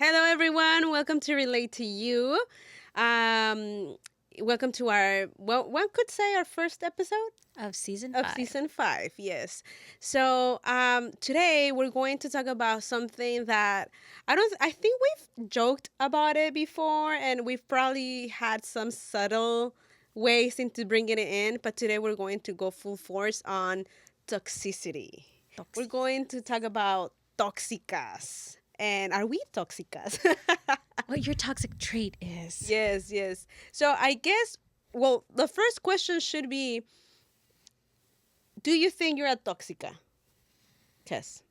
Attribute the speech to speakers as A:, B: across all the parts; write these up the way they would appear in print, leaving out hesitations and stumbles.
A: Hello, everyone. Welcome to Relate to You. Um, Welcome to our, well, one could say our first episode
B: Of season
A: of
B: 5.
A: season 5. Yes. So today we're going to talk about something that I think we've joked about it before, and we've probably had some subtle ways into bringing it in. But today we're going to go full force on toxicity. We're
B: Toxic.
A: going to talk about toxicas. And are we toxicas?
B: What your toxic trait is.
A: Yes, yes. So I guess, well, the first question should be, do you think you're a toxica? Tess.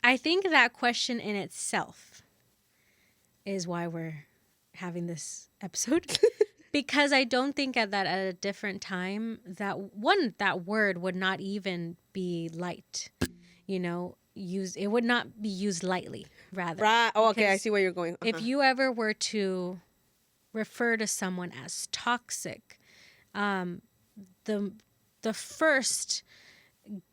B: I think that question in itself is why we're having this episode. Because I don't think at a different time that word would not even be light. It would not be used lightly, rather.
A: Right. Oh, okay. I
B: Because
A: see where you're going.
B: if you ever were to refer to someone as toxic, um, the the first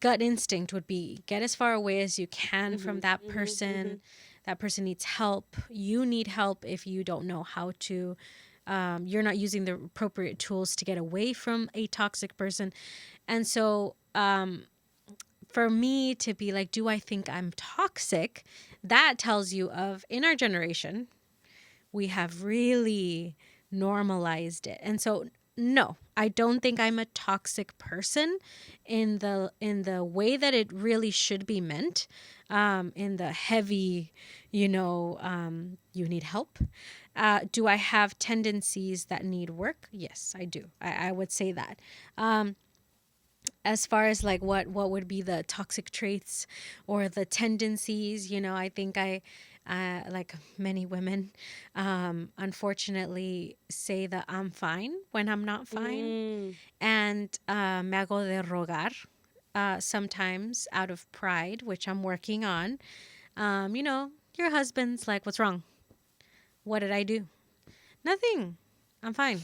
B: gut instinct would be get as far away as you can from that person. That person needs help. You need help if you don't know how to. You're not using the appropriate tools to get away from a toxic person. And so, for me to be like, do I think I'm toxic? That tells you of in our generation, we have really normalized it. And so no, I don't think I'm a toxic person in the way that it really should be meant. In the heavy, you need help. Do I have tendencies that need work? Yes, I do. I would say that. As far as like what would be the toxic traits or the tendencies, I think I like many women, unfortunately say that I'm fine when I'm not fine.
A: Mm.
B: And me hago de rogar, sometimes out of pride, which I'm working on. Your husband's like, what's wrong? What did I do? Nothing. I'm fine.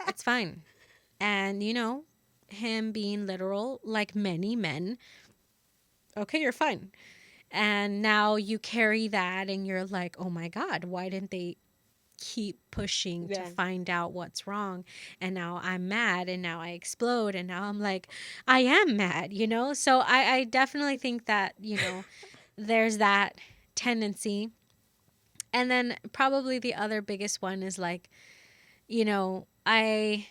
B: It's fine. And him being literal, like many men, okay, you're fine. And now you carry that and you're like, oh my God, why didn't they keep pushing to
A: Yeah.
B: find out what's wrong? And now I'm mad and now I explode. And now I'm like, I am mad. So I definitely think that, there's that tendency. And then probably the other biggest one is like, I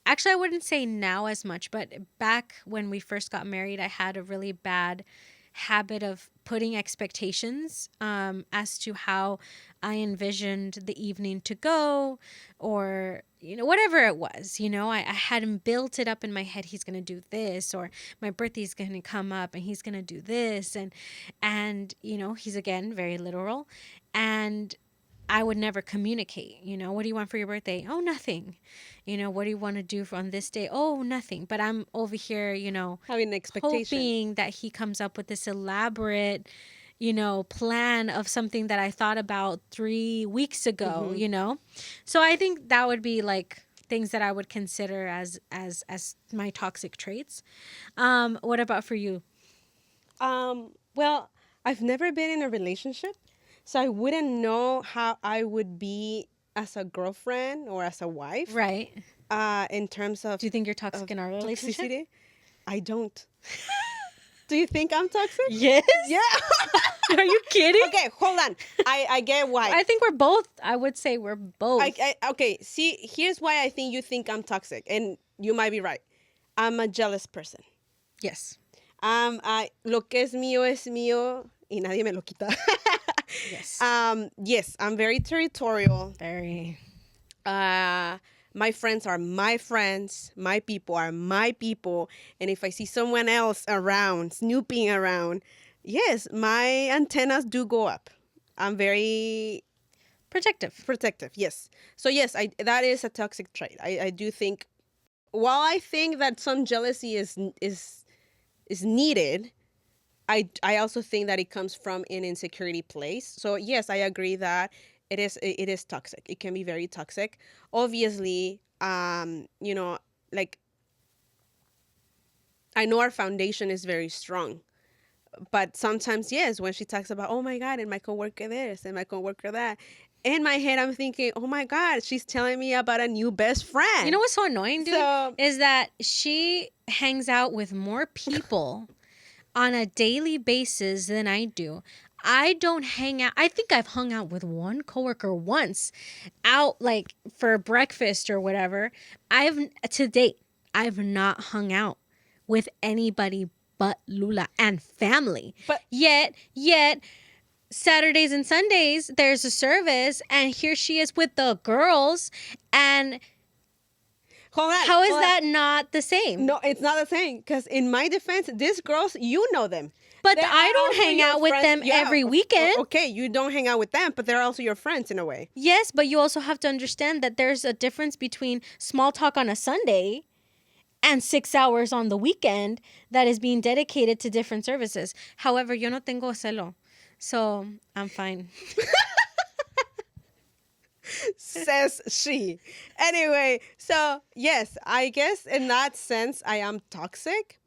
B: actually, I wouldn't say now as much, but back when we first got married, I had a really bad habit of putting expectations, as to how I envisioned the evening to go, or whatever it was. I hadn't built it up in my head. He's gonna do this, or my birthday's gonna come up, and he's gonna do this, and he's again very literal, and I would never communicate. What do you want for your birthday? Oh, nothing. What do you want to do on this day? Oh, nothing. But I'm over here,
A: Having an expectation.
B: hoping that he comes up with this elaborate, plan of something that I thought about 3 weeks ago,
A: Mm-hmm.
B: So I think that would be like things that I would consider as my toxic traits. What about for you?
A: Well, I've never been in a relationship, so I wouldn't know how I would be as a girlfriend or as a wife.
B: Right.
A: In terms
B: Do you think you're toxic
A: of
B: in our relationship?
A: toxicity, I don't. Do you think I'm toxic?
B: Yes.
A: Yeah.
B: Are you kidding?
A: Okay, hold on. I get why.
B: I think we're both. I would say we're both.
A: Okay, see, here's why I think you think I'm toxic, and you might be right. I'm a jealous person.
B: Yes.
A: Lo que es mío y nadie me lo quita.
B: Yes.
A: Yes, I'm very territorial.
B: Very.
A: My friends are my friends. My people are my people. And if I see someone else around, snooping around, yes, my antennas do go up. I'm very
B: Protective.
A: protective. Yes. So yes, that is a toxic trait. I do think. While I think that some jealousy is needed, I also think that it comes from an insecurity place. So yes, I agree that it is toxic. It can be very toxic. Obviously, like I know our foundation is very strong. but sometimes, yes, when she talks about, oh my God, and my coworker this and my coworker that, in my head, I'm thinking, oh my God, she's telling me about a new best
B: You
A: friend.
B: know what's so annoying, dude?
A: So,
B: Is that she hangs out with more people on a daily basis than I do. I don't hang out. I think I've hung out with one coworker once out like for breakfast or whatever. To date, I've not hung out with anybody but Lula and family.
A: but
B: Yet Saturdays and Sundays there's a service and here she is with the girls, and
A: hold on.
B: how is
A: hold on.
B: that not the same?
A: No, it's not the same. Because in my defense, these girls, you know them.
B: But
A: They
B: I
A: are
B: don't
A: also
B: hang
A: your
B: out with
A: friends.
B: them
A: Yeah,
B: every weekend.
A: Okay, you don't hang out with them, but they're also your friends in a way.
B: Yes, but you also have to understand that there's a difference between small talk on a Sunday and 6 hours on the weekend that is being dedicated to different services. However, yo no tengo celo, so I'm fine.
A: Says she. Anyway, so yes, I guess in that sense I am toxic.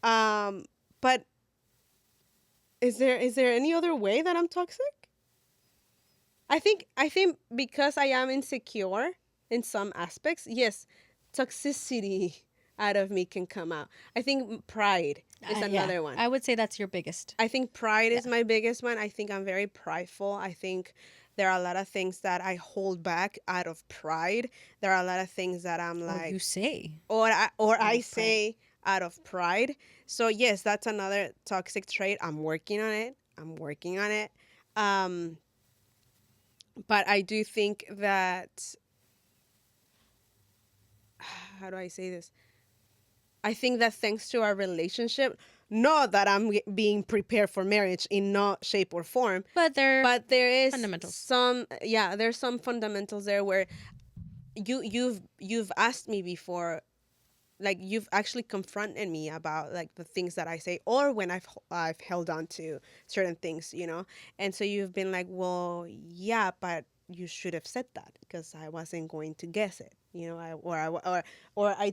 A: But is there any other way that I'm toxic? I think because I am insecure in some aspects, yes, toxicity out of me can come out. I think pride is another one.
B: I would say that's your biggest.
A: I think pride is my biggest one. I think I'm very prideful. I think there are a lot of things that I hold back out of pride. There are a lot of things that I'm
B: Or
A: like,
B: you say.
A: I
B: of
A: say out of pride. So yes, that's another toxic trait. I'm working on it. But I do think that, how do I say this? I think that thanks to our relationship, not that I'm being prepared for marriage in no shape or form,
B: But
A: but there is
B: fundamentals.
A: there's some fundamentals there where you've asked me before, like you've actually confronted me about like the things that I say, or when I've held on to certain things, and so you've been like, well, yeah, but you should have said that because I wasn't going to guess it, or I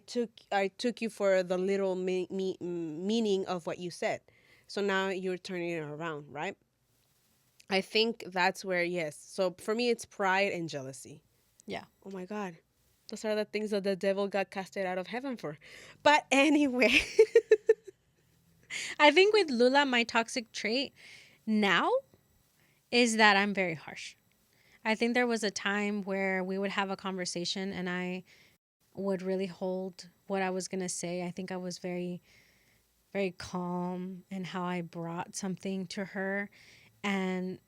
A: took you for the little meaning of what you said, so now you're turning it around, right? I think that's where, yes. So for me, it's pride and jealousy.
B: Yeah.
A: Oh my God. Those are the things that the devil got casted out of heaven for. But anyway.
B: I think with Lula, my toxic trait now is that I'm very harsh. I think there was a time where we would have a conversation and I would really hold what I was going to say. I think I was very, very calm in how I brought something to her. And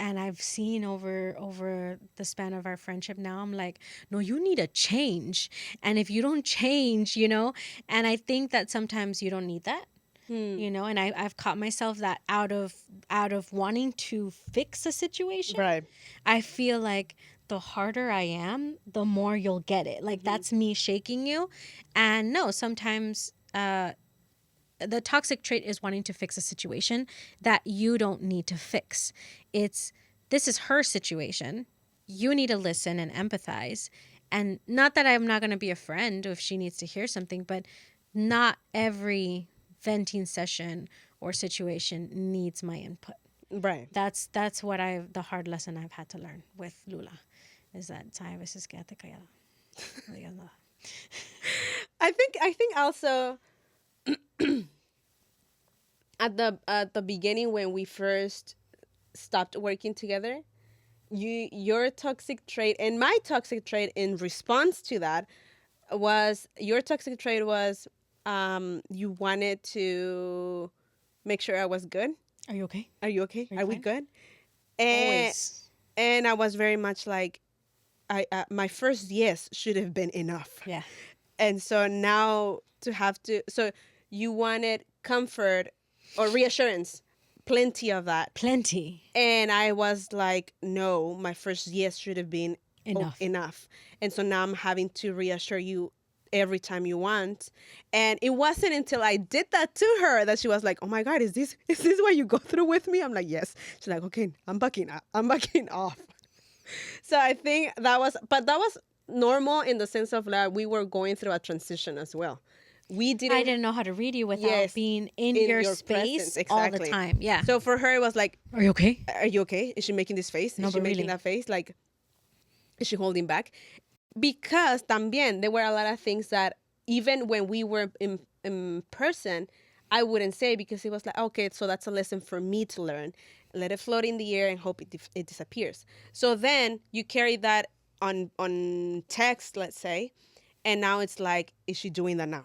B: I've seen over the span of our friendship now, I'm like, no, you need to change. And if you don't change, and I think that sometimes you don't need that. And I've caught myself that out of wanting to fix a situation,
A: Right.
B: I feel like the harder I am, the more you'll get it. Like that's me shaking you. And no, sometimes the toxic trait is wanting to fix a situation that you don't need to fix. This is her situation. You need to listen and empathize. And not that I'm not going to be a friend if she needs to hear something, but not every venting session or situation needs my input.
A: Right.
B: That's the hard lesson I've had to learn with Lula is that a veces quédate callada. No digas nada.
A: I think also at the beginning when we first stopped working together, your toxic trait and my toxic trait in response to that was, your toxic trait was, you wanted to make sure I was good.
B: Are you okay?
A: Are you okay?
B: Are you
A: Are we
B: fine?
A: good? And
B: Always.
A: and I was very much like, my first yes should have been enough.
B: Yeah.
A: And so now so you wanted comfort or reassurance, plenty of that.
B: Plenty.
A: And I was like, no, my first yes should have been enough. And so now I'm having to reassure you every time you want. And it wasn't until I did that to her that she was like, oh my God, is this what you go through with me? I'm like, yes. She's like, okay, I'm backing off. So I think that was normal in the sense of like we were going through a transition as well. We
B: I
A: didn't.
B: didn't know how to read you without
A: Yes,
B: being in
A: in
B: your
A: your presence,
B: space all the
A: exactly.
B: time. Yeah.
A: So for her, it was like,
B: Are you okay?
A: "Are you okay? Is she making this face?
B: No,
A: Is she
B: but
A: making
B: really.
A: that face? Like, is she holding back?" Because también there were a lot of things that even when we were in person, I wouldn't say because it was like, okay, so that's a lesson for me to learn. Let it float in the air and hope it disappears. So then you carry that on text, let's say, and now it's like, is she doing that now?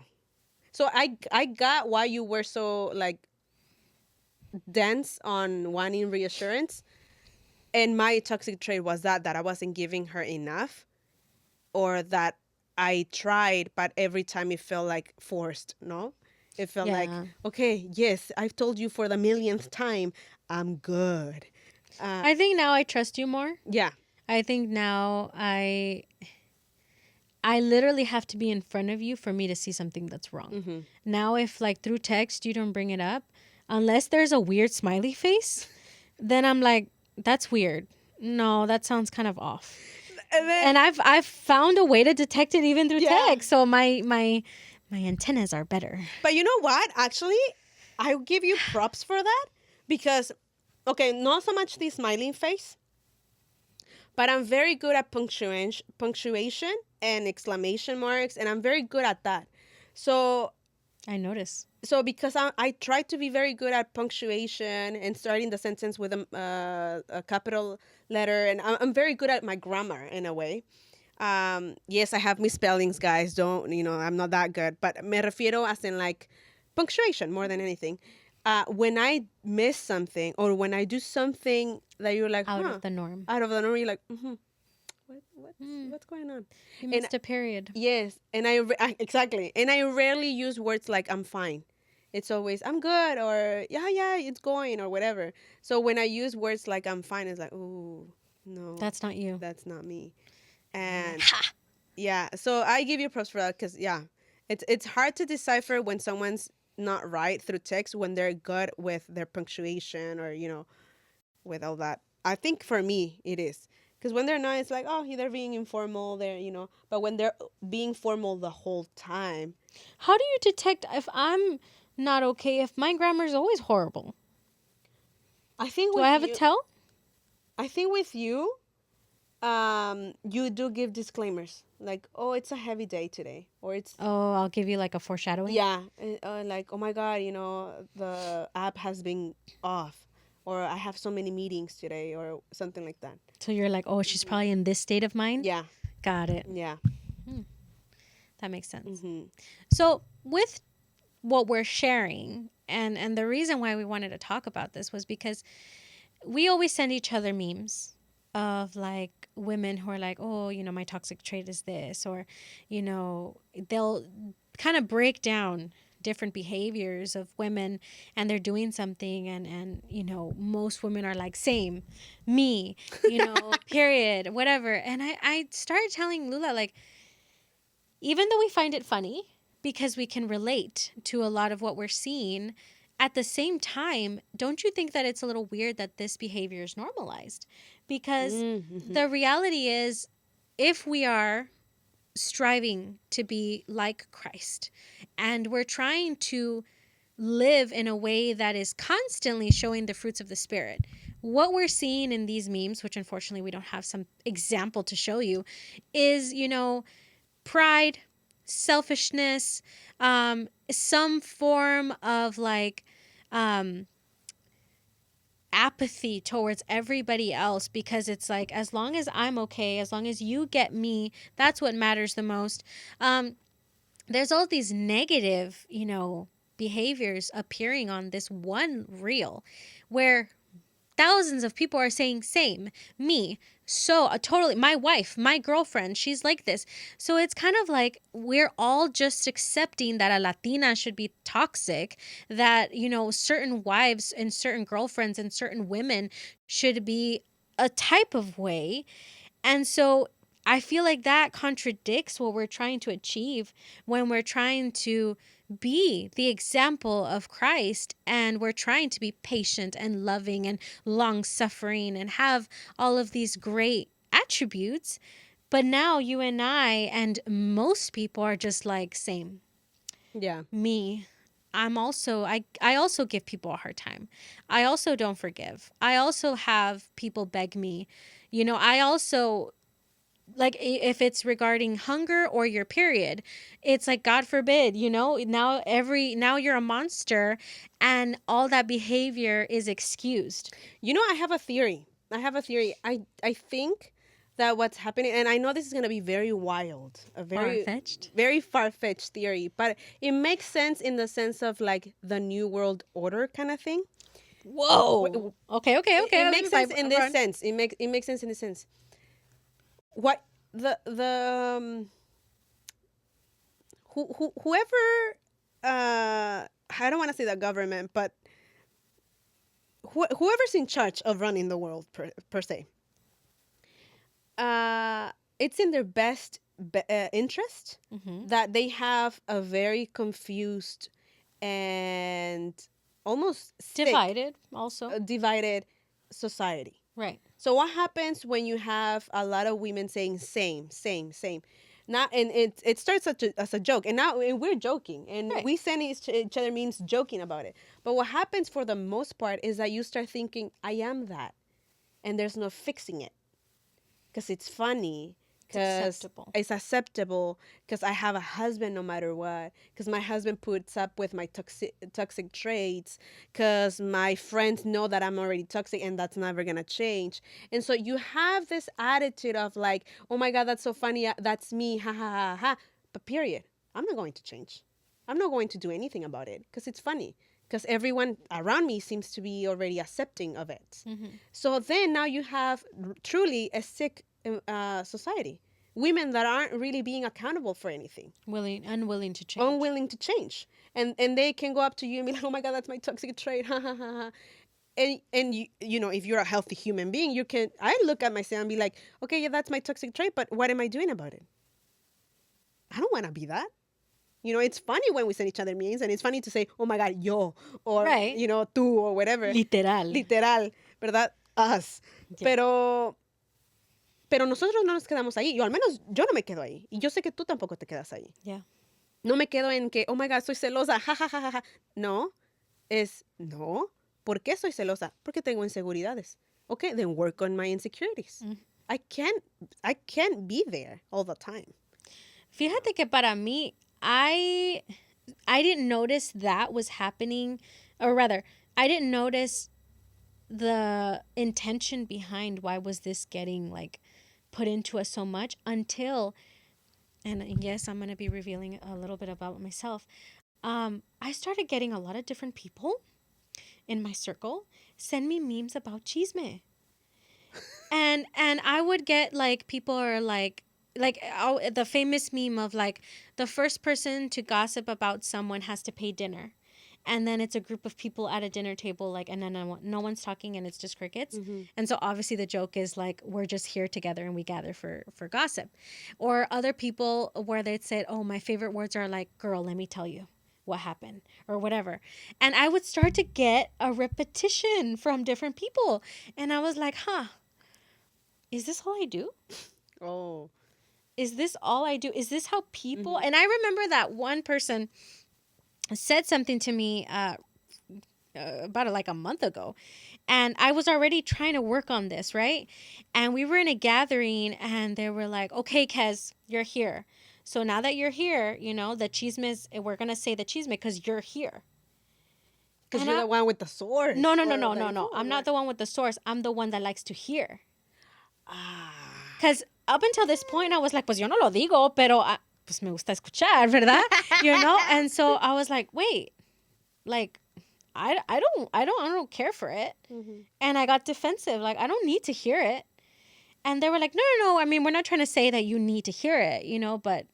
A: So I got why you were so like dense on wanting reassurance, and my toxic trait was that I wasn't giving her enough, or that I tried, but every time it felt like forced, no? It felt like,
B: Yeah.
A: okay, yes, I've told you for the millionth time, I'm good.
B: I think now I trust you more.
A: Yeah.
B: I think now I literally have to be in front of you for me to see something that's wrong.
A: Mm-hmm.
B: Now if like through text you don't bring it up, unless there's a weird smiley face, then I'm like, that's weird. No, that sounds kind of off.
A: And then,
B: And I've found a way to detect it even through
A: yeah.
B: text. So my antennas are better.
A: But you know what? Actually, I give you props for that because, okay, not so much the smiling face, but I'm very good at punctuation and exclamation marks, and I'm very good at that. So
B: I notice.
A: because I try to be very good at punctuation and starting the sentence with a capital letter, and I'm very good at my grammar in a way. Yes, I have misspellings, guys. Don't, I'm not that good, but me refiero as in like punctuation more than anything. When I miss something or when I do something that you're like,
B: Out
A: huh,
B: of the norm.
A: out of the norm, you're like,
B: Mm,
A: what's going on?
B: you
A: And
B: missed a period.
A: yes, and exactly, and I rarely use words like I'm fine. It's always I'm good or yeah, it's going or whatever. So when I use words like I'm fine, it's like, oh no,
B: That's not you.
A: that's not me.
B: I'm like,
A: And
B: ha!
A: yeah, so I give you props for that because yeah, it's hard to decipher when someone's not right through text when they're good with their punctuation or with all that. I think for me it is because when they're not, it's like oh they're being informal, but when they're being formal the whole time,
B: How do you detect if I'm not okay if my grammar is always horrible?
A: I think
B: Do I
A: with
B: have a
A: you,
B: tell?
A: I think with you, you do give disclaimers like oh it's a heavy day today or it's
B: Oh, I'll give you like a foreshadowing.
A: yeah, like, oh my God, the app has been off, or I have so many meetings today, or something like that.
B: So you're like, oh, she's probably in this state of mind.
A: Yeah,
B: Got it.
A: yeah.
B: That makes sense.
A: Mm-hmm.
B: So with what we're sharing, and the reason why we wanted to talk about this was because we always send each other memes of like women who are like, oh, my toxic trait is this, or they'll kind of break down different behaviors of women, and they're doing something, and most women are like, same, me, period, whatever. And I started telling Lula, like, even though we find it funny because we can relate to a lot of what we're seeing, at the same time, don't you think that it's a little weird that this behavior is normalized? Because
A: Mm-hmm.
B: the reality is, if we are striving to be like Christ and we're trying to live in a way that is constantly showing the fruits of the Spirit, what we're seeing in these memes, which unfortunately we don't have some example to show you, is, pride, selfishness, some form of like apathy towards everybody else, because it's like, as long as I'm okay, as long as you get me, that's what matters the most. There's all these negative, behaviors appearing on this one reel where thousands of people are saying same, me, so totally, my wife, my girlfriend, she's like this. So it's kind of like we're all just accepting that a Latina should be toxic, that certain wives and certain girlfriends and certain women should be a type of way. And so I feel like that contradicts what we're trying to achieve when we're trying to be the example of Christ, and we're trying to be patient and loving and long suffering and have all of these great attributes. But now you and I and most people are just like, same.
A: Yeah.
B: Me, I also give people a hard time. I also don't forgive. I also have people beg me. I also, like, if it's regarding hunger or your period, it's like, God forbid, now you're a monster, and all that behavior is excused.
A: I have a theory. I think that what's happening, and I know this is going to be very wild, a very
B: Far-fetched.
A: very far-fetched theory, but it makes sense in the sense of like the new world order kind of thing.
B: Whoa. Okay, okay,
A: It,
B: okay.
A: it
B: Let
A: makes
B: me
A: sense in this
B: run.
A: sense. It makes sense in this sense. What the whoever I don't want to say the government, but whoever's in charge of running the world per se, it's in their best interest
B: Mm-hmm.
A: that they have a very confused and almost sick,
B: Divided also.
A: divided society.
B: Right.
A: So what happens when you have a lot of women saying same, same, same? Not and it starts as a joke, and now and we're joking, and
B: Right.
A: we send each other memes joking about it. But what happens for the most part is that you start thinking, I am that, and there's no fixing it because it's funny,
B: It's
A: because
B: acceptable.
A: it's acceptable, because I have a husband no matter what, because my husband puts up with my toxic traits, because my friends know that I'm already toxic and that's never gonna change. And so you have this attitude of like, oh my God, that's so funny, that's me, ha ha ha ha. But period, I'm not going to change. I'm not going to do anything about it because it's funny. Because everyone around me seems to be already accepting of it.
B: Mm-hmm.
A: So then now you have truly a sick society. Women that aren't really being accountable for anything,
B: Unwilling to change.
A: unwilling to change, and they can go up to you and be like, "Oh my God, that's my toxic trait." Ha ha ha ha. And if you're a healthy human being, you can. I look at myself and be like, "Okay, yeah, that's my toxic trait, but what am I doing about it? I don't want to be that." It's funny when we send each other memes, and it's funny to say, "Oh my God, yo," or
B: Right.
A: tú, or whatever.
B: Literal.
A: Literal, ¿verdad? Us.
B: Yeah.
A: Pero nosotros no nos quedamos ahí. Yo al menos, yo no me quedo ahí. Y yo sé que tú tampoco te quedas ahí.
B: Yeah.
A: No me quedo en que, oh my God, soy celosa, ja, ja, ja, ja, ja. No, no. ¿Por qué soy celosa? Porque tengo inseguridades. Okay, then work on my insecurities.
B: Mm.
A: I can't be there all the time.
B: Fíjate que para mí, I didn't notice that was happening, or rather, I didn't notice the intention behind why was this getting like put into us so much until, and yes, I'm going to be revealing a little bit about myself. I started getting a lot of different people in my circle send me memes about chisme. And I would get like, people are like the famous meme of like, the first person to gossip about someone has to pay dinner, and then it's a group of people at a dinner table, like, and then no one's talking and it's just crickets.
A: Mm-hmm.
B: And so obviously the joke is like, we're just here together and we gather for gossip. Or other people where they'd said, oh, my favorite words are like, girl, let me tell you what happened, or whatever. And I would start to get a repetition from different people, and I was like, huh, is this all I do?
A: Oh.
B: Is this all I do? Is this how people?
A: Mm-hmm.
B: And I remember that one person said something to me about like a month ago, and I was already trying to work on this, right? And we were in a gathering, and they were like, okay, Kez, you're here. So now that you're here, the chismes, we're going to say the chisme because you're here.
A: Because
B: And
A: you're the one with the source.
B: No, no, no,
A: or
B: no,
A: the
B: no, no.
A: info,
B: I'm
A: or
B: not
A: what?
B: the one with the source. I'm the one that likes to hear.
A: Ah.
B: Because up until this point, I was like, pues yo no lo digo, pero pues me gusta escuchar, ¿verdad? And so I was like, wait, like, I don't care for it.
A: Mm-hmm.
B: And I got defensive. Like, I don't need to hear it. And they were like, no, no, no. I mean, we're not trying to say that you need to hear it, but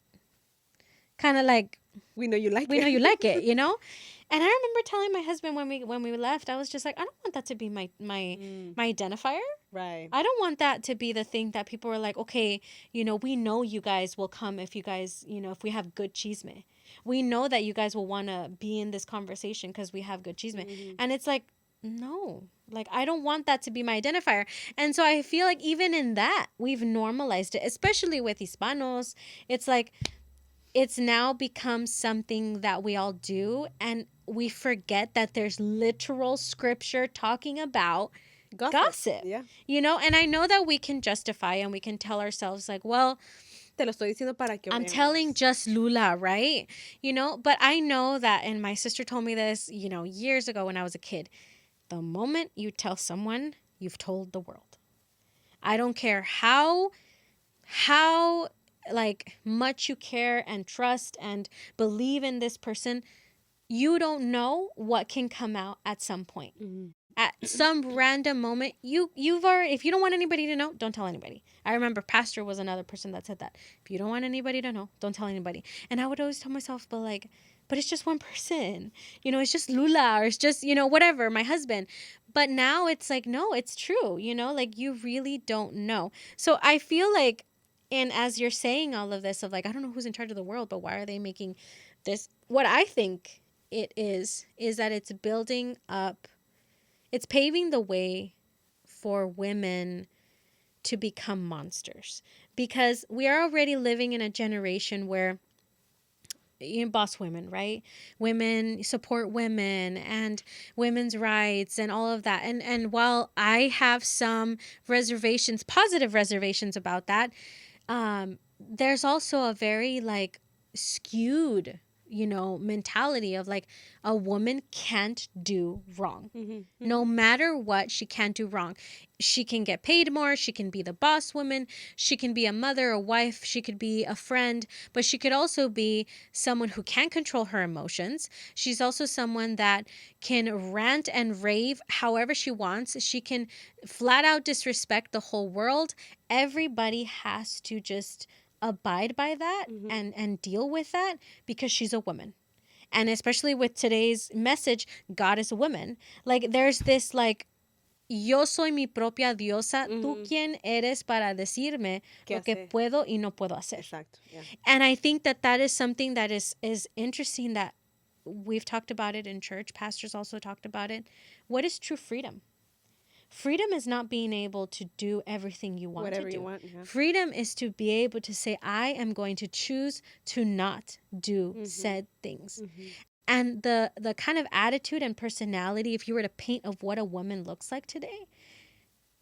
B: kind of like,
A: We know you like
B: we
A: it.
B: know you like it, And I remember telling my husband when we left, I was just like, I don't want that to be my identifier.
A: Right.
B: I don't want that to be the thing that people are like, okay, we know you guys will come if you guys, if we have good chisme. We know that you guys will want to be in this conversation because we have good chisme.
A: Mm-hmm.
B: And it's like, no, like, I don't want that to be my identifier. And so I feel like even in that, we've normalized it, especially with Hispanos. It's like, it's now become something that we all do, and we forget that there's literal scripture talking about
A: Gossip.
B: gossip.
A: Yeah.
B: And I know that we can justify and we can tell ourselves like, well,
A: Te lo estoy diciendo para que
B: I'm telling
A: oigamos.
B: just Lula, right? But I know that, and my sister told me this, years ago when I was a kid. The moment you tell someone, you've told the world. I don't care how like much you care and trust and believe in this person, you don't know what can come out at some point.
A: Mhm.
B: At some random moment, you've already, if you don't want anybody to know, don't tell anybody. I remember pastor was another person that said that. If you don't want anybody to know, don't tell anybody. And I would always tell myself, but it's just one person. It's just Lula, or it's just, whatever, my husband. But now it's like, no, it's true, like you really don't know. So I feel like, and as you're saying all of this of like, I don't know who's in charge of the world, but why are they making this? What I think it is that it's building up, it's paving the way for women to become monsters, because we are already living in a generation where boss women, right? Women support women and women's rights and all of that. And while I have some reservations, positive reservations about that, there's also a very like skewed, mentality of like a woman can't do wrong.
A: Mm-hmm.
B: No matter what, she can't do wrong. She can get paid more. She can be the boss woman. She can be a mother, a wife. She could be a friend, but she could also be someone who can control her emotions. She's also someone that can rant and rave however she wants. She can flat out disrespect the whole world. Everybody has to just abide by that
A: Mm-hmm.
B: and deal with that because she's a woman. And especially with today's message, God is a woman. Like there's this like, yo soy mi propia diosa, tú quién eres para decirme lo que puedo y no puedo hacer.
A: Exacto. Yeah.
B: And I think that is something that is interesting, that we've talked about it in church. Pastors also talked about it. What is true freedom? Freedom is not being able to do everything you want
A: Whatever
B: to do.
A: you want. Yeah.
B: Freedom is to be able to say, I am going to choose to not do said things.
A: Mm-hmm.
B: And the kind of attitude and personality, if you were to paint of what a woman looks like today,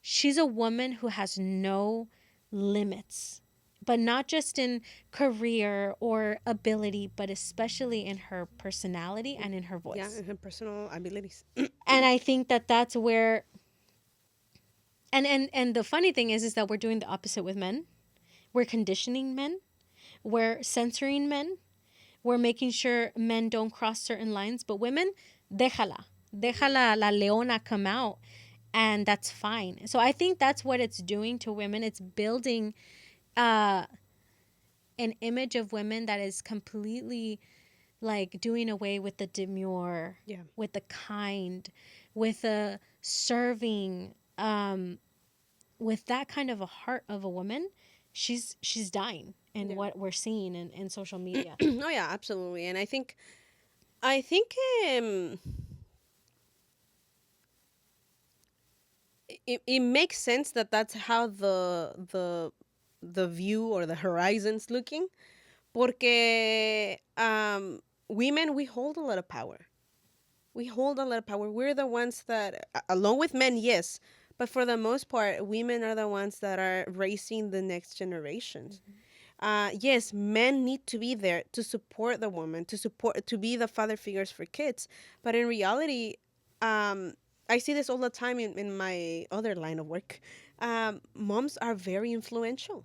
B: she's a woman who has no limits, but not just in career or ability, but especially in her personality and in her voice.
A: Yeah, and her personal abilities.
B: And I think that that's where, and the funny thing is that we're doing the opposite with men. We're conditioning men. We're censoring men. We're making sure men don't cross certain lines. But women, déjala. Déjala la leona come out. And that's fine. So I think that's what it's doing to women. It's building an image of women that is completely like doing away with the demure,
A: Yeah.
B: with the kind, with the serving, with that kind of a heart of a woman. She's dying in what we're seeing in social media.
A: Oh yeah, absolutely. And I think um, it makes sense that that's how the view or the horizon's looking, porque women, we hold a lot of power. We hold a lot of power. We're the ones that, along with men, yes, but for the most part, women are the ones that are raising the next generations. Yes, men need to be there to support the woman, to be the father figures for kids. But in reality, I see this all the time in my other line of work. Moms are very influential.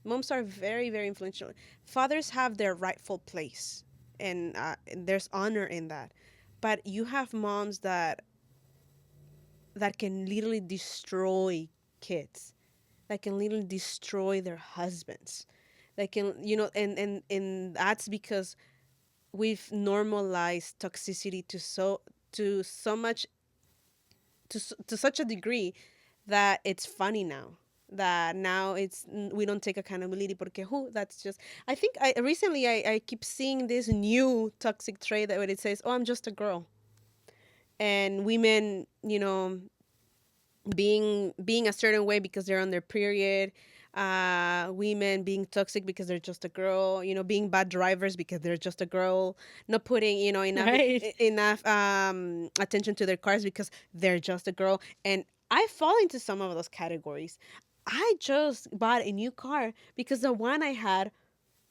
A: Moms are very, very influential. Fathers have their rightful place, and there's honor in that. But you have moms that can literally destroy kids, that can literally destroy their husbands, that can, and that's because we've normalized toxicity to so much to such a degree that it's funny now, that now it's we don't take accountability porque who that's just I think I recently I keep seeing this new toxic trait that when it says, oh, I'm just a girl, and women, being a certain way because they're on their period, women being toxic because they're just a girl, being bad drivers because they're just a girl, not putting,
B: Right.
A: enough attention to their cars because they're just a girl. And I fall into some of those categories. I just bought a new car because the one I had,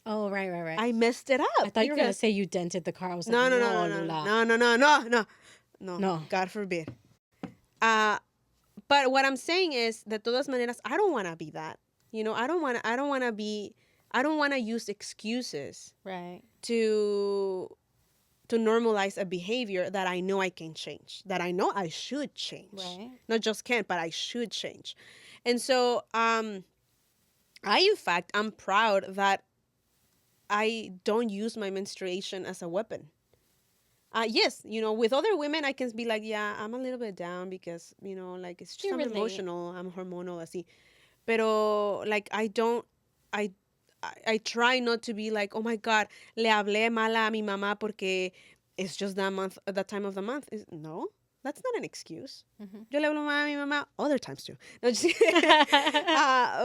B: Oh, right, right, right.
A: I messed it
B: I
A: up
B: thought you were gonna
A: because
B: say you dented the car. I was like,
A: no, no, no,
B: no,
A: no, no,
B: la.
A: no, no, no, no, no, no,
B: No.
A: God forbid. Uh, but what I'm saying is, de todas maneras, I don't want to be that. I don't want to be, I don't want to use excuses
B: Right.
A: to normalize a behavior that I know I can change, that I know I should change.
B: Right.
A: Not just can, but I should change. And so, in fact, I'm proud that I don't use my menstruation as a weapon. Yes, with other women, I can be like, yeah, I'm a little bit down because, like, it's just,
B: You
A: I'm
B: relate.
A: emotional, I'm hormonal, así. Pero, like, I don't, I try not to be like, oh my God, le hablé mala a mi mamá porque it's just that month, that time of the month. No, that's not an excuse.
B: Mhm.
A: Yo le hablo mal a mi mamá other times too. No, just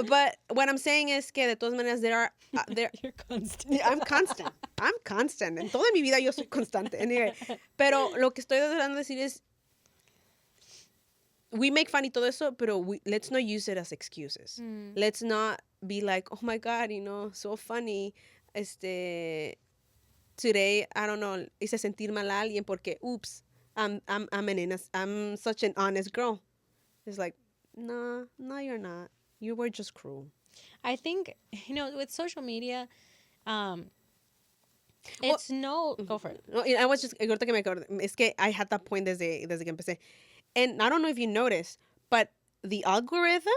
A: but what I'm saying is que de todas maneras there.
B: You're constant.
A: I'm constant. I'm constant. En toda mi vida yo soy constante. Anyway, pero lo que estoy tratando de decir es, we make fun y todo eso, pero let's not use it as excuses.
B: Mm.
A: Let's not be like, oh my God, so funny. Today, I don't know, hice sentir mal a alguien porque, oops, I'm such an honest girl. It's like, no, no, you're not. You were just cruel.
B: I think, with social media, it's no. Go for it.
A: No, I was just, ahorita que me acordé, es que I had that point desde que empecé. And I don't know if you noticed, but the algorithm,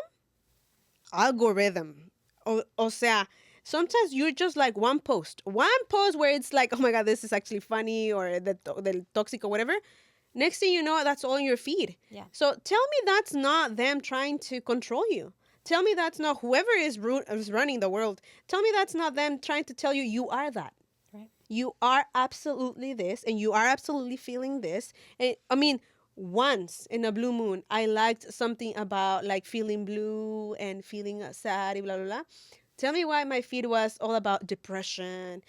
A: o sea, sometimes you're just like one post where it's like, oh my God, this is actually funny, or the toxic or whatever. Next thing you know, that's all in your feed.
B: Yeah.
A: So tell me that's not them trying to control you. Tell me that's not whoever is running the world. Tell me that's not them trying to tell you you are that.
B: Right.
A: You are absolutely this, and you are absolutely feeling this. And, I mean, once in a blue moon, I liked something about like feeling blue and feeling sad, blah, blah, blah. Tell me why my feed was all about depression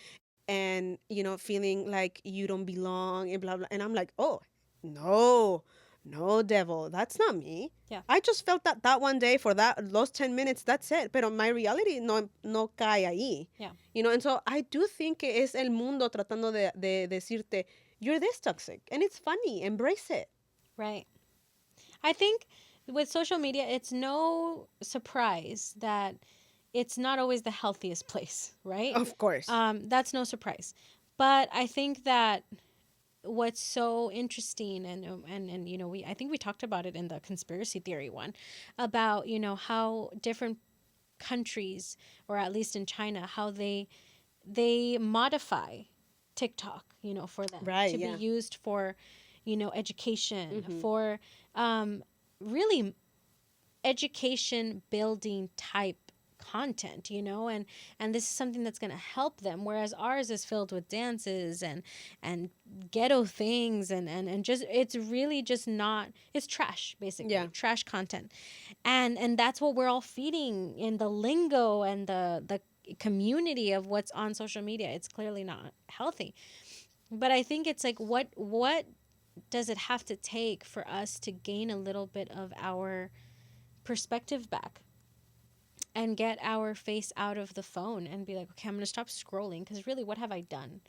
A: and, feeling like you don't belong and blah, blah. And I'm like, oh, no, no, devil, that's not me.
B: Yeah.
A: I just felt that one day for those 10 minutes, that's it. Pero my reality no cae ahí.
B: Yeah.
A: And so I do think que es el mundo tratando de decirte, you're this toxic. And it's funny. Embrace it.
B: Right. I think with social media, it's no surprise that it's not always the healthiest place, right?
A: Of course.
B: That's no surprise. But I think that what's so interesting, and I think we talked about it in the conspiracy theory one, about how different countries, or at least in China, how they modify TikTok, for them
A: Right,
B: to
A: yeah.
B: be used for, education,
A: Mhm.
B: for really education building type content, and this is something that's going to help them, whereas ours is filled with dances and ghetto things and just, it's really just not, it's trash, basically.
A: Yeah.
B: Trash content, and that's what we're all feeding in the lingo and the community of what's on social media. It's clearly not healthy, but I think it's like, what does it have to take for us to gain a little bit of our perspective back and get our face out of the phone and be like, okay, I'm going to stop scrolling, because really, what have I done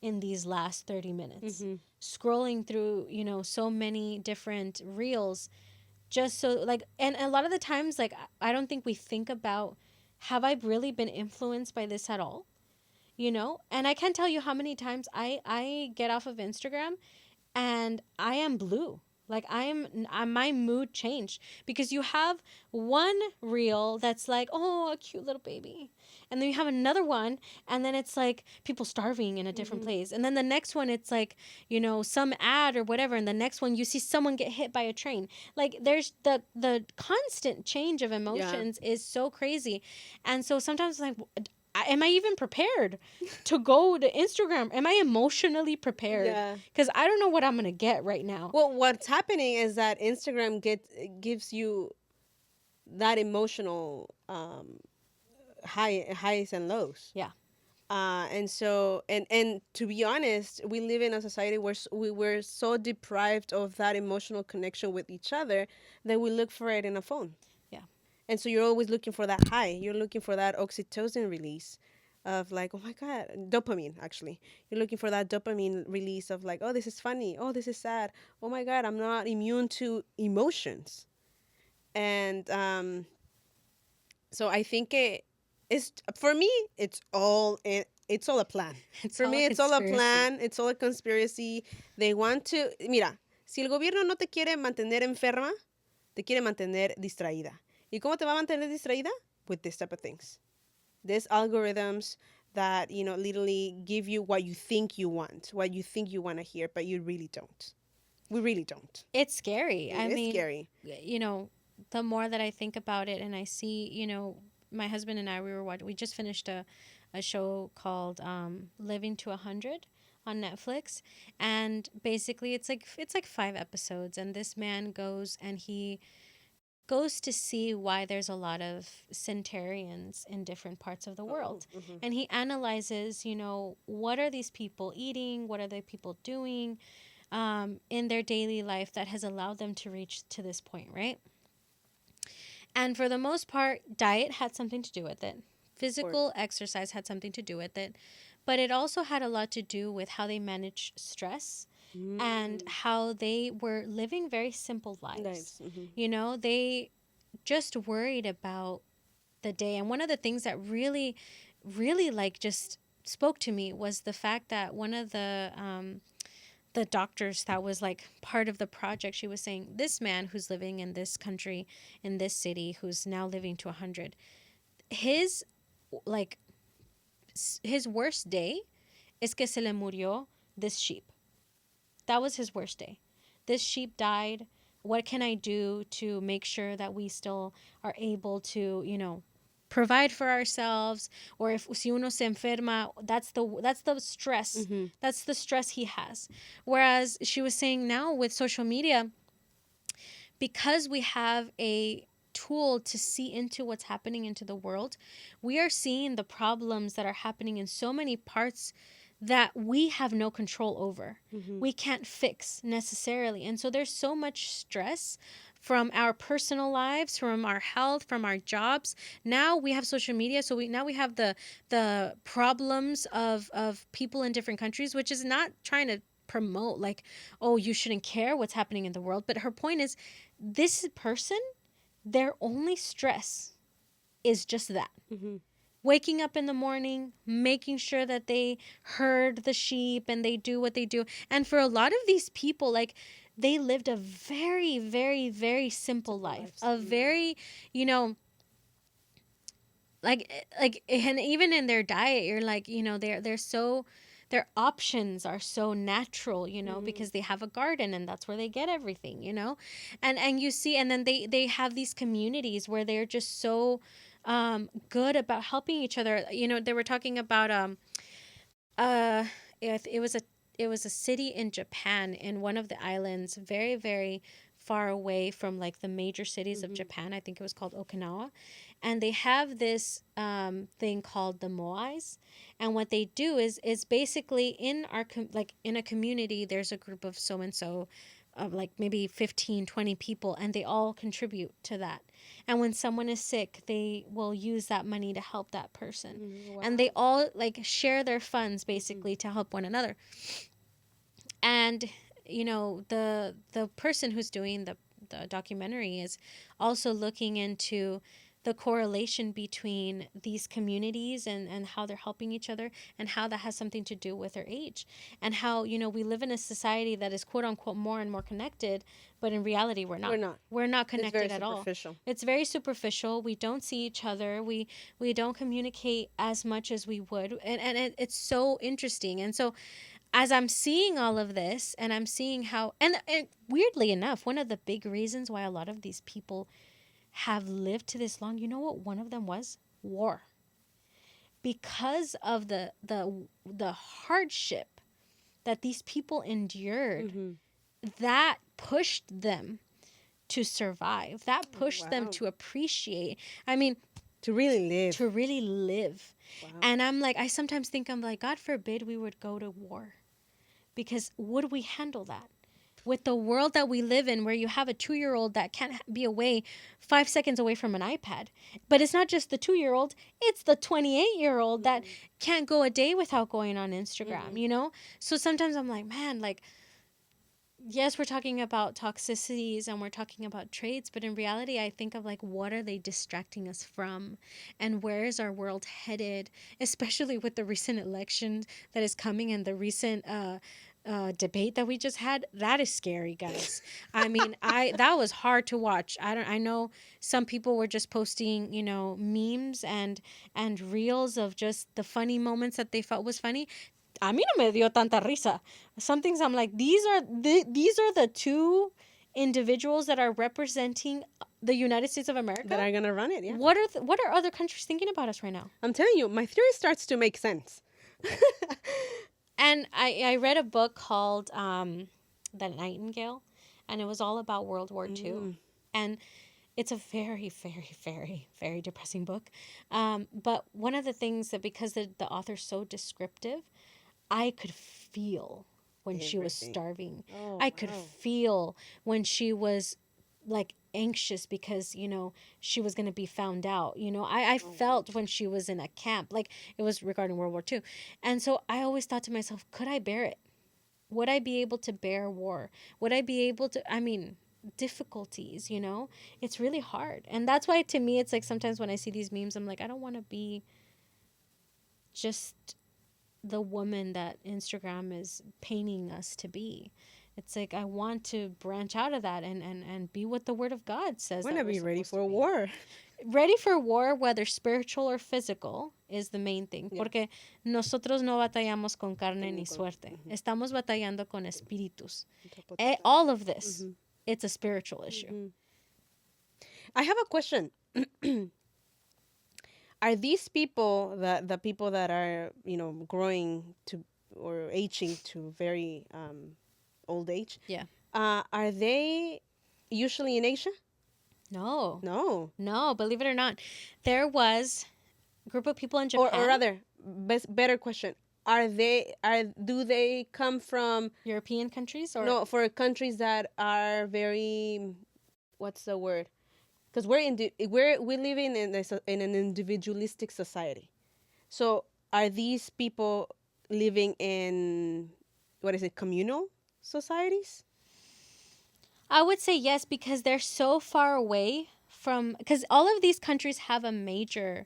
B: in these last 30 minutes?
A: Mhm.
B: Scrolling through, so many different reels, just so, like, and a lot of the times, like, I don't think we think about, have I really been influenced by this at all? And I can't tell you how many times I get off of Instagram and I am blue. Like, my mood changed, because you have one reel that's like, oh, a cute little baby. And then you have another one, and then it's like people starving in a different place. And then the next one, it's like, some ad or whatever. And the next one, you see someone get hit by a train. Like, there's the constant change of emotions is so crazy. And so sometimes it's like, am I even prepared to go to Instagram? Am I emotionally prepared?
A: Yeah.
B: Because I don't know what I'm going to get right now.
A: Well, what's happening is that Instagram gives you that emotional highs and lows.
B: Yeah.
A: And so and to be honest, we live in a society where we were so deprived of that emotional connection with each other that we look for it in a phone.
B: Yeah.
A: And so you're always looking for that high. You're looking for that oxytocin release of like, oh my God, dopamine actually. You're looking for that dopamine release of like, oh, this is funny. Oh, this is sad. Oh my God, I'm not immune to emotions. And so I think it's for me, it's all a plan.
B: It's
A: For
B: all a
A: me, it's all a
B: conspiracy.
A: plan. It's all a conspiracy. They want to, mira, si el gobierno no te quiere mantener enferma, te quiere mantener distraída. ¿Y cómo te va a mantener distraída? With this type of things. These algorithms that, literally give you what you think you want, what you think you want to hear, but you really don't. We really don't.
B: It's scary.
A: It
B: I
A: is
B: mean,
A: scary.
B: the more that I think about it and I see, my husband and I, we just finished a show called Living to 100 on Netflix, and basically it's like 5 episodes, and this man goes and he goes to see why there's a lot of centurions in different parts of the world.
A: Oh, mm-hmm.
B: And he analyzes, what are these people eating? What are the people doing in their daily life that has allowed them to reach to this point, right? And for the most part, diet had something to do with it. Physical exercise had something to do with it. But it also had a lot to do with how they manage stress and how they were living very simple lives.
A: Mm-hmm.
B: They just worried about the day. And one of the things that really, really like just spoke to me was the fact that one of the doctors that was like part of the project, she was saying this man who's living in this country, in this city, who's now living to 100, his like his worst day es que se le murió this sheep. That was his worst day. This sheep died. What can I do to make sure that we still are able to, provide for ourselves? Or if si uno se enferma, that's the stress.
A: Mm-hmm.
B: That's the stress he has. Whereas she was saying now with social media, because we have a tool to see into what's happening into the world, we are seeing the problems that are happening in so many parts that we have no control over.
A: Mm-hmm.
B: We can't fix necessarily. And so there's so much stress from our personal lives, from our health, from our jobs. Now we have social media, so we have the problems of people in different countries, which is not trying to promote like, oh, you shouldn't care what's happening in the world. But her point is, this person, their only stress is just that.
A: Mm-hmm.
B: Waking up in the morning, making sure that they herd the sheep and they do what they do. And for a lot of these people, like, they lived a very, very, very simple life. A very, like, and even in their diet, you're like, they're so, their options are so natural, because they have a garden and that's where they get everything, and you see, and then they have these communities where they're just so good about helping each other. They were talking about uh it was a city in Japan, in one of the islands, very, very far away from like the major cities of Japan. I think it was called Okinawa. And they have this thing called the moais. And what they do is basically in our like in a community, there's a group of so and so, of like maybe 15, 20 people, and they all contribute to that. And when someone is sick, they will use that money to help that person.
A: Wow.
B: And they all like share their funds basically to help one another. And the person who's doing the documentary is also looking into the correlation between these communities and how they're helping each other, and how that has something to do with their age, and how we live in a society that is quote unquote more and more connected, but in reality we're not connected at all. It's very superficial. We don't see each other. We don't communicate as much as we would, and it's so interesting. And so as I'm seeing all of this, and I'm seeing how, and weirdly enough, one of the big reasons why a lot of these people have lived to this long, you know what one of them was? War. Because of the hardship that these people endured, that pushed them to survive. That pushed them to appreciate. I mean,
A: To really live.
B: to really live.
A: Wow.
B: And I'm like, I sometimes think, I'm like, God forbid we would go to war, because would we handle that? With the world that we live in, where you have a 2-year-old that can't be away 5 seconds away from an iPad. But it's not just the 2-year-old, it's the 28-year-old that can't go a day without going on Instagram, you know? So sometimes I'm like, man, like, yes, we're talking about toxicities and we're talking about traits, but in reality, I think of like, what are they distracting us from? And where is our world headed? Especially with the recent election that is coming and the recent debate that we just had. That is scary, guys. I mean, that was hard to watch. I know some people were just posting, you know, memes and reels of just the funny moments that they felt was funny. A mí no me dio tanta risa. Some things I'm like, these are the two individuals that are representing the United States of America
A: that are gonna run it. Yeah.
B: What are other countries thinking about us right now?
A: I'm telling you, my theory starts to make sense.
B: And I read a book called The Nightingale, and it was all about World War II. And it's a very, very, very, very depressing book. But one of the things that, because the author's so descriptive, I could feel when she was starving. I could feel when she was like anxious because, you know, she was going to be found out. You know, I felt when she was in a camp, like it was regarding World War II. And so I always thought to myself, could I bear it? Would I be able to bear war? Would I be able to, I mean, difficulties, you know? It's really hard. And that's why, to me, it's like sometimes when I see these memes, I'm like, I don't want to be just the woman that Instagram is painting us to be. It's like, I want to branch out of that and be what the Word of God says.
A: I want to be ready for war.
B: Ready for war, whether spiritual or physical, is the main thing.
A: Yeah.
B: Porque nosotros no batallamos con carne ni suerte. Estamos batallando con espíritus. All of this, it's a spiritual issue.
A: I have a question. Are these people, the people that are, you know, growing to or aging to very old age?
B: Yeah.
A: Are they usually in Asia?
B: No.
A: No.
B: No, believe it or not. There was a group of people in Japan.
A: Or rather, better question. Do they come from
B: European countries, or
A: no, for countries that are very, what's the word? Because we live in an individualistic society. So are these people living in, what is it, communal societies?
B: I would say yes, because they're so far away from, because all of these countries have a major,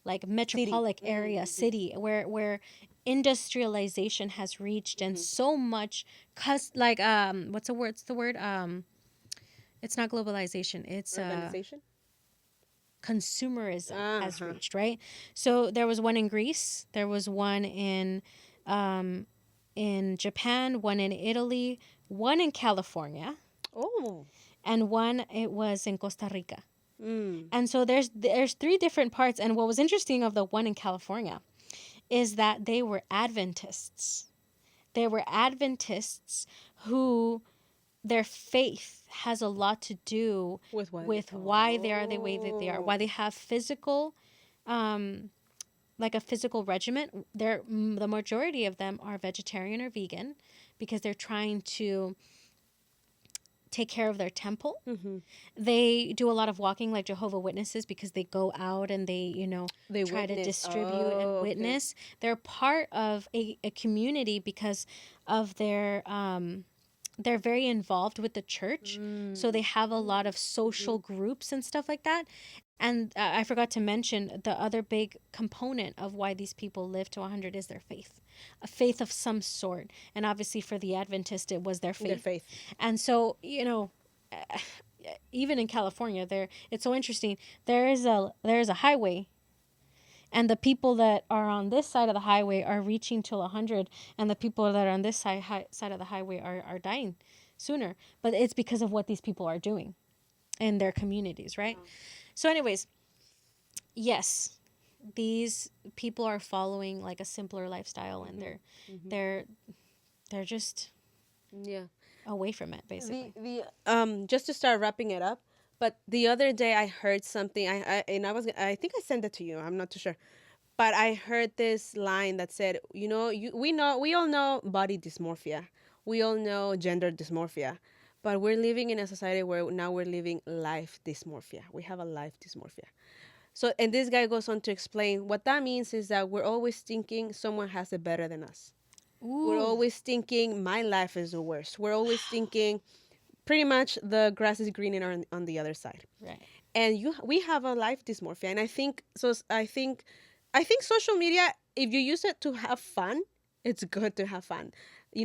B: like, metropolitan area, city, where industrialization has reached, and so much, like, what's the word? It's the word, it's not globalization. It's
A: Urbanization?
B: Consumerism has reached, right? So there was one in Greece. There was one in Japan, one in Italy, one in California.
A: Oh.
B: And one, it was in Costa Rica. And so there's 3 different parts. And what was interesting of the one in California is that they were Adventists. They were Adventists who, their faith has a lot to do with why they are the way that they are, why they have physical, like a physical regimen. The majority of them are vegetarian or vegan because they're trying to take care of their temple. They do a lot of walking, like Jehovah Witnesses, because they go out and they, you know, they try to distribute and witness. They're part of a community because of their they're very involved with the church. So they have a lot of social groups and stuff like that. And I forgot to mention, the other big component of why these people live to 100 is their faith. A faith of some sort. And obviously for the Adventist, it was their faith. And so, you know, even in California, it's so interesting. There is a highway, and the people that are on this side of the highway are reaching till 100, and the people that are on this side of the highway are dying sooner. But it's because of what these people are doing in their communities, right? So anyways, yes, these people are following like a simpler lifestyle, and they're just away from it, basically.
A: Just to start wrapping it up, But the other day I heard something. I think I sent it to you. I'm not too sure. But I heard this line that said, we all know body dysmorphia. We all know gender dysmorphia. But we're living in a society where now we're living life dysmorphia. We have a life dysmorphia. So, and this guy goes on to explain what that means is that we're always thinking someone has it better than us. We're
B: Ooh.
A: always thinking my life is the worst. We're always thinking pretty much the grass is greener on the other side.
B: Right.
A: And we have a life dysmorphia, and I think so. I think social media, if you use it to have fun, it's good to have fun.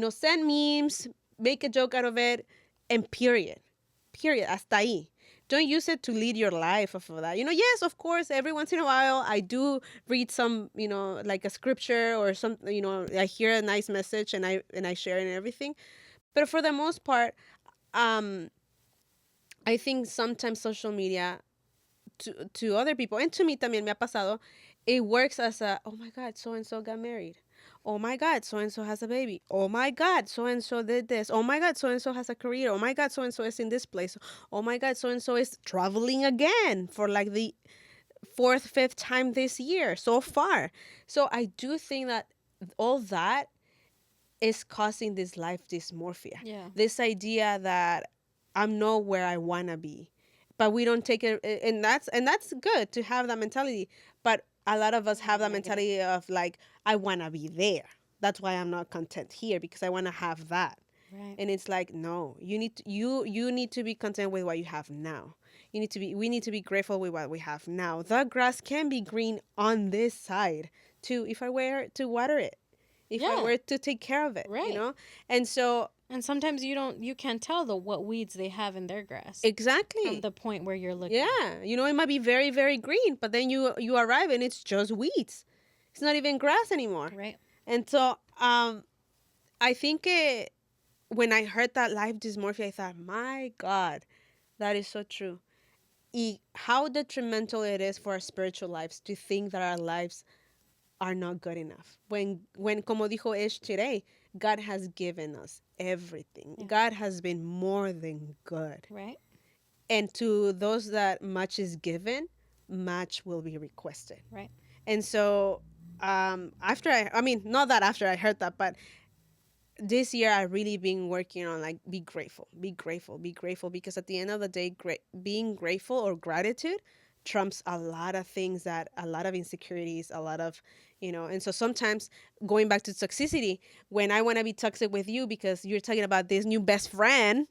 A: Send memes, make a joke out of it, and period, hasta ahí. Don't use it to lead your life off of that. Yes, of course, every once in a while I do read some, like a scripture or something. I hear a nice message and I share it and everything. But for the most part, um, I think sometimes social media to other people and to me también me ha pasado, it works as a, oh my God, so and so got married. Oh my God, so and so has a baby. Oh my God, so and so did this. Oh my God, so and so has a career. Oh my God, so and so is in this place. Oh my God, so and so is traveling again for like the fourth, fifth time this year so far. So I do think that all that is causing this life dysmorphia.
B: Yeah.
A: This idea that I'm not where I wanna be, but we don't take it, and that's good to have that mentality. But a lot of us have that mentality of like, I wanna be there. That's why I'm not content here because I wanna have that.
B: Right.
A: And it's like, no, you need to be content with what you have now. We need to be grateful with what we have now. The grass can be green on this side too if I were to water it, if I
B: Yeah.
A: were to take care of it,
B: Right.
A: And so,
B: And sometimes you can't tell what weeds they have in their grass from
A: exactly.
B: the point where you're looking.
A: Yeah, it might be very, very green, but then you arrive and it's just weeds. It's not even grass anymore.
B: Right.
A: And so, I think when I heard that life dysmorphia, I thought, my God, that is so true. How detrimental it is for our spiritual lives to think that our lives are not good enough. When como dijo Ish today, God has given us everything.
B: Yeah.
A: God has been more than good.
B: Right.
A: And to those that much is given, much will be requested.
B: Right.
A: And so, not that after I heard that, but this year I really been working on like be grateful, be grateful, be grateful, because at the end of the day, being grateful or gratitude trumps a lot of things, that a lot of insecurities, a lot of, and so sometimes going back to toxicity, when I want to be toxic with you because you're talking about this new best friend.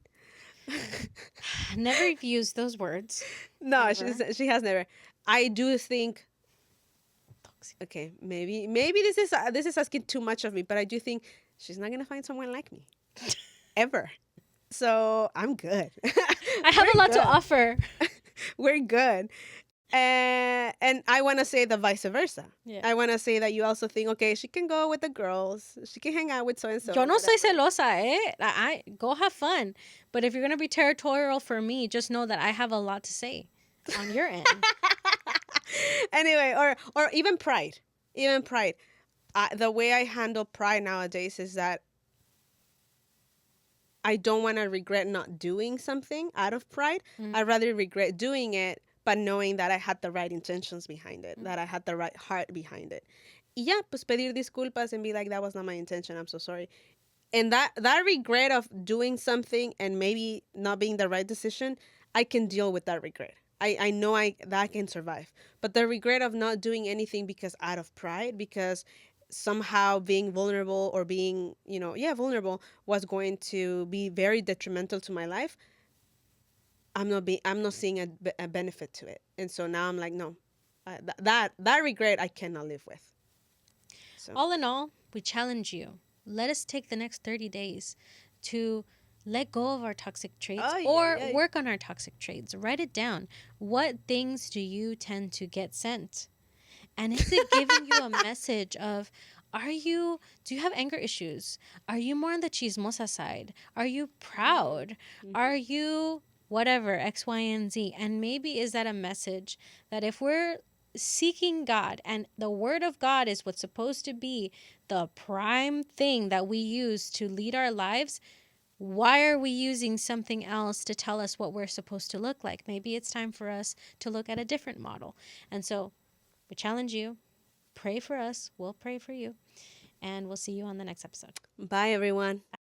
B: Never used those words.
A: No,
B: Ever.
A: she has never. I do think,
B: Toxic.
A: okay, maybe this is asking too much of me, but I do think she's not gonna find someone like me ever. So I'm good.
B: I have a
A: We're
B: lot to
A: good.
B: offer.
A: We're good. And I want to say the vice versa.
B: Yeah.
A: I want to say that you also think, okay, she can go with the girls. She can hang out with so and so.
B: Yo no soy celosa, eh? I go have fun. But if you're gonna be territorial for me, just know that I have a lot to say on your end.
A: Anyway, or even pride. Even pride. The way I handle pride nowadays is that I don't want to regret not doing something out of pride. I'd rather regret doing it, but knowing that I had the right intentions behind it, that I had the right heart behind it. Y ya, pues pedir disculpas and be like, that was not my intention. I'm so sorry. And that regret of doing something and maybe not being the right decision, I can deal with that regret. I know that I can survive. But the regret of not doing anything because out of pride, because somehow being vulnerable or being, vulnerable was going to be very detrimental to my life, I'm not seeing a benefit to it. And so now I'm like, no. That regret I cannot live with. So
B: All in all, we challenge you. Let us take the next 30 days to let go of our toxic traits or work on our toxic traits. Write it down. What things do you tend to get sent? And is it giving you a message of, do you have anger issues? Are you more on the chismosa side? Are you proud? Are you whatever, X, Y, and Z? And maybe is that a message that if we're seeking God and the word of God is what's supposed to be the prime thing that we use to lead our lives, Why are we using something else to tell us what we're supposed to look like? Maybe it's time for us to look at a different model. And so we challenge you, pray for us. We'll pray for you. And we'll see you on the next episode.
A: Bye, everyone.